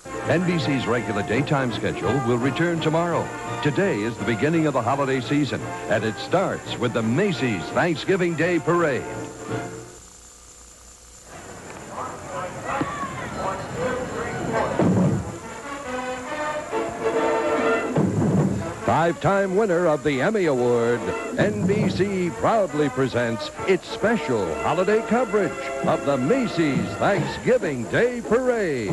NBC's regular daytime schedule will return tomorrow. Today is the beginning of the holiday season, and it starts with the Macy's Thanksgiving Day Parade. Five-time winner of the Emmy Award, NBC proudly presents its special holiday coverage of the Macy's Thanksgiving Day Parade.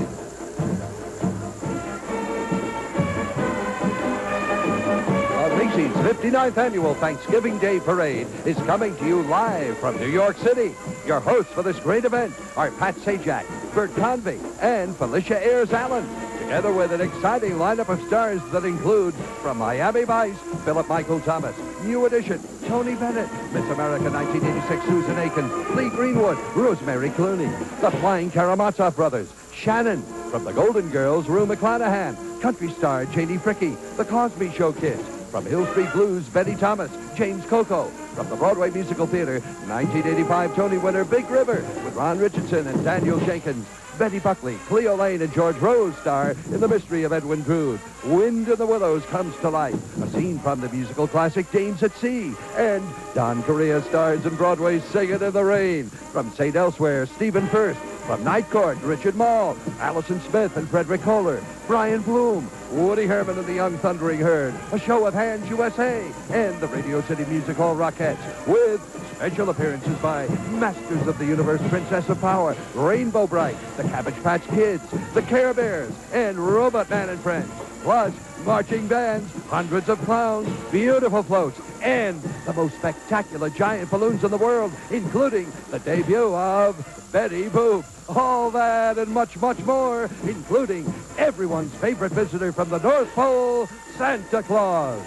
The Macy's 59th Annual Thanksgiving Day Parade is coming to you live from New York City. Your hosts for this great event are Pat Sajak, Bert Convy, and Phylicia Rashad, together with an exciting lineup of stars that include, from Miami Vice, Philip Michael Thomas, New Edition, Tony Bennett, Miss America 1986 Susan Aiken, Lee Greenwood, Rosemary Clooney, the Flying Karamazov Brothers, Shannon, from the Golden Girls, Rue McClanahan, country star Janie Fricke, the Cosby Show Kids, from Hill Street Blues, Betty Thomas, James Coco, from the Broadway Musical Theater, 1985 Tony winner Big River, with Ron Richardson and Daniel Jenkins, Betty Buckley, Cleo Lane, and George Rose star in The Mystery of Edwin Drood. Wind in the Willows comes to life, a scene from the musical classic Dames at Sea, and Don Correa stars in Broadway's Singin' in the Rain. From St. Elsewhere, Stephen First. From Night Court, Richard Mall, Allison Smith and Frederick Kohler, Brian Bloom, Woody Herman and the Young Thundering Herd, a show of Hands USA, and the Radio City Music Hall Rockettes, with special appearances by Masters of the Universe, Princess of Power, Rainbow Bright, the Cabbage Patch Kids, the Care Bears, and Robot Man and Friends. Plus, marching bands, hundreds of clowns, beautiful floats, and the most spectacular giant balloons in the world, including the debut of Betty Boop. All that and much, much more, including everyone's favorite visitor from the North Pole, Santa Claus.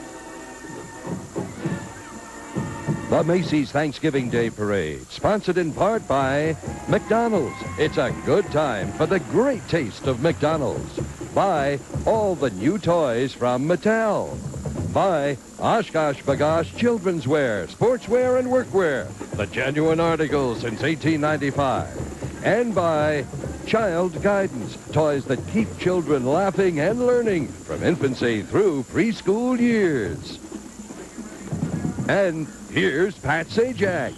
The Macy's Thanksgiving Day Parade, sponsored in part by McDonald's. It's a good time for the great taste of McDonald's. By all the new toys from Mattel. By Oshkosh Bagosh Children's Wear, Sportswear, and Workwear, the genuine articles since 1895. And by Child Guidance, toys that keep children laughing and learning from infancy through preschool years. And here's Pat Sajak.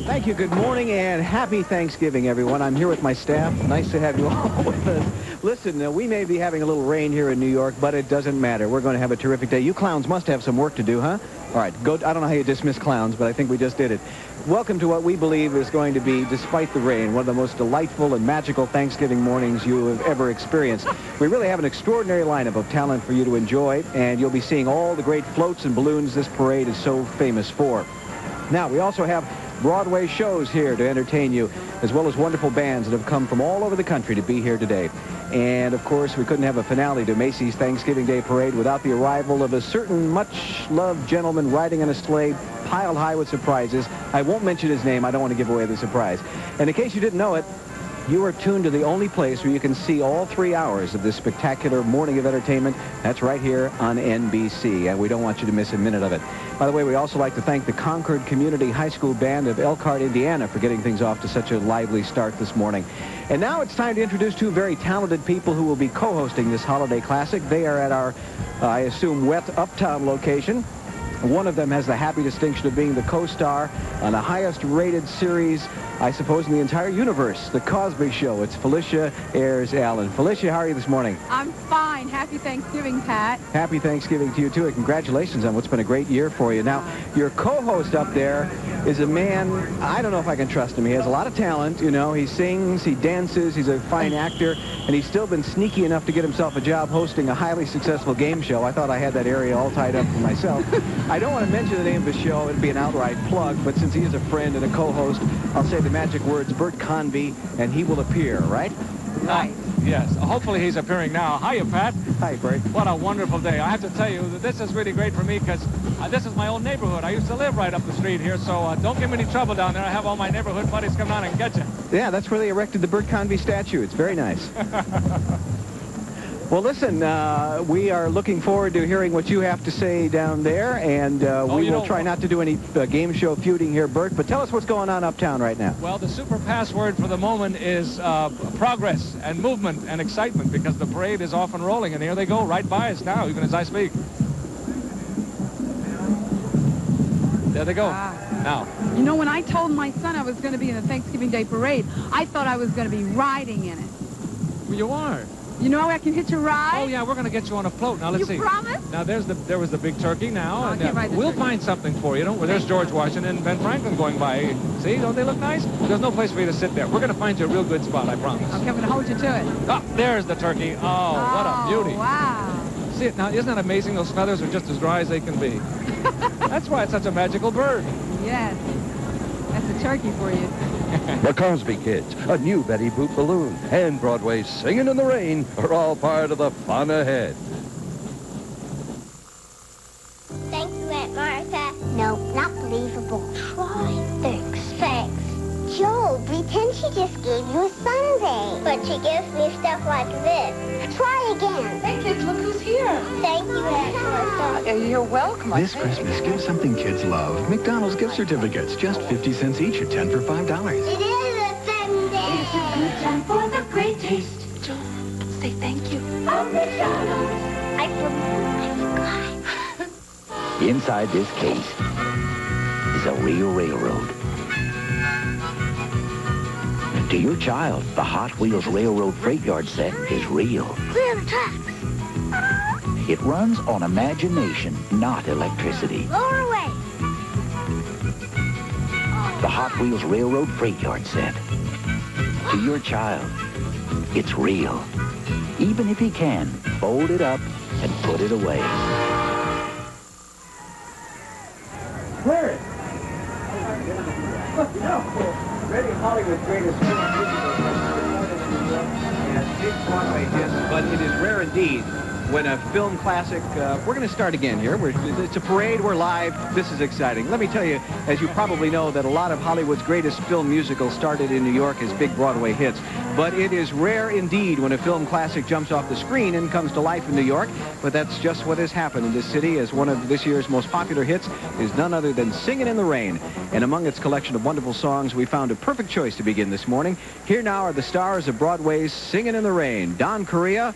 Thank you. Good morning and happy Thanksgiving, everyone. I'm here with my staff. Nice to have you all with us. Listen, we may be having a little rain here in New York, but it doesn't matter. We're going to have a terrific day. You clowns must have some work to do, huh? All right, go. I don't know how you dismiss clowns, but I think we just did it. Welcome to what we believe is going to be, despite the rain, one of the most delightful and magical Thanksgiving mornings you have ever experienced. We really have an extraordinary lineup of talent for you to enjoy, and you'll be seeing all the great floats and balloons this parade is so famous for. Now, we also have Broadway shows here to entertain you, as well as wonderful bands that have come from all over the country to be here today. And, of course, we couldn't have a finale to Macy's Thanksgiving Day Parade without the arrival of a certain much-loved gentleman riding on a sleigh piled high with surprises. I won't mention his name. I don't want to give away the surprise. And in case you didn't know it, you are tuned to the only place where you can see all 3 hours of this spectacular morning of entertainment. That's right here on NBC, and we don't want you to miss a minute of it. By the way, we also like to thank the Concord Community High School Band of Elkhart, Indiana, for getting things off to such a lively start this morning. And now it's time to introduce two very talented people who will be co-hosting this holiday classic. They are at our, I assume, wet Uptown location. One of them has the happy distinction of being the co-star on the highest-rated series, I suppose, in the entire universe, The Cosby Show. It's Phylicia Rashad. Phylicia, how are you this morning? I'm fine. Happy Thanksgiving, Pat. Happy Thanksgiving to you, too, and congratulations on what's been a great year for you. Now, your co-host up there is a man, I don't know if I can trust him. He has a lot of talent, you know. He sings, he dances, he's a fine actor, and he's still been sneaky enough to get himself a job hosting a highly successful game show. I thought I had that area all tied up for myself. I don't want to mention the name of the show. It'd be an outright plug, but since he is a friend and a co-host, I'll say the magic words, Bert Convy, and he will appear, right? Right. Yes. Hopefully he's appearing now. Hiya, Pat. Hi, Bert. What a wonderful day. I have to tell you that this is really great for me because this is my own neighborhood. I used to live right up the street here, so don't give me any trouble down there. I have all my neighborhood buddies come down and get you. Yeah, that's where they erected the Bert Convy statue. It's very nice. Well, listen, we are looking forward to hearing what you have to say down there, and we will try not to do any game show feuding here, Bert, but tell us what's going on uptown right now. Well, the super password for the moment is progress and movement and excitement, because the parade is off and rolling, and here they go right by us now, even as I speak. There they go. Now. You know, when I told my son I was going to be in the Thanksgiving Day parade, I thought I was going to be riding in it. Well, you are. You know I can hitch a ride? Oh, yeah, we're going to get you on a float. Now, let's see. You promise? Now, there was the big turkey now. Oh, I can't ride the we'll turkey. find something for you. There's George Washington and Ben Franklin going by. See, don't they look nice? There's no place for you to sit there. We're going to find you a real good spot, I promise. Okay, I'm going to hold you to it. Oh, there's the turkey. Oh, what a beauty. Wow. See it now? Isn't that amazing? Those feathers are just as dry as they can be. That's why it's such a magical bird. Yes. That's a turkey for you. The Cosby Kids, a new Betty Boop balloon, and Broadway's Singing in the Rain are all part of the fun ahead. Thank you, Aunt Martha. No, not believable. Try. Thanks. Joe, pretend she just gave you a sundae. But she gives me stuff like this. Try again. Hey, kids, look who's here. Thank you, Aunt Martha. You're welcome. This Christmas, give something kids love. McDonald's gift certificates, just 50 cents each or 10 for $5. It is a sundae. It's a good time for the great taste. Joe, say thank you. Oh, McDonald's. I forgot. Inside this case is a real railroad. To your child, the Hot Wheels Railroad Freight Yard set is real. Clear the tracks. It runs on imagination, not electricity. Lower away. The Hot Wheels Railroad Freight Yard set. To your child, it's real. Even if he can, fold it up and put it away. Clear it. Ready Hollywood's greatest film and big Broadway hits, but it is rare indeed when a film classic, we're going to start again here. It's a parade, we're live, this is exciting. Let me tell you, as you probably know, that a lot of Hollywood's greatest film musicals started in New York as big Broadway hits. But it is rare indeed when a film classic jumps off the screen and comes to life in New York. But that's just what has happened in this city, as one of this year's most popular hits is none other than Singin' in the Rain. And among its collection of wonderful songs, we found a perfect choice to begin this morning. Here now are the stars of Broadway's Singin' in the Rain. Don Correa,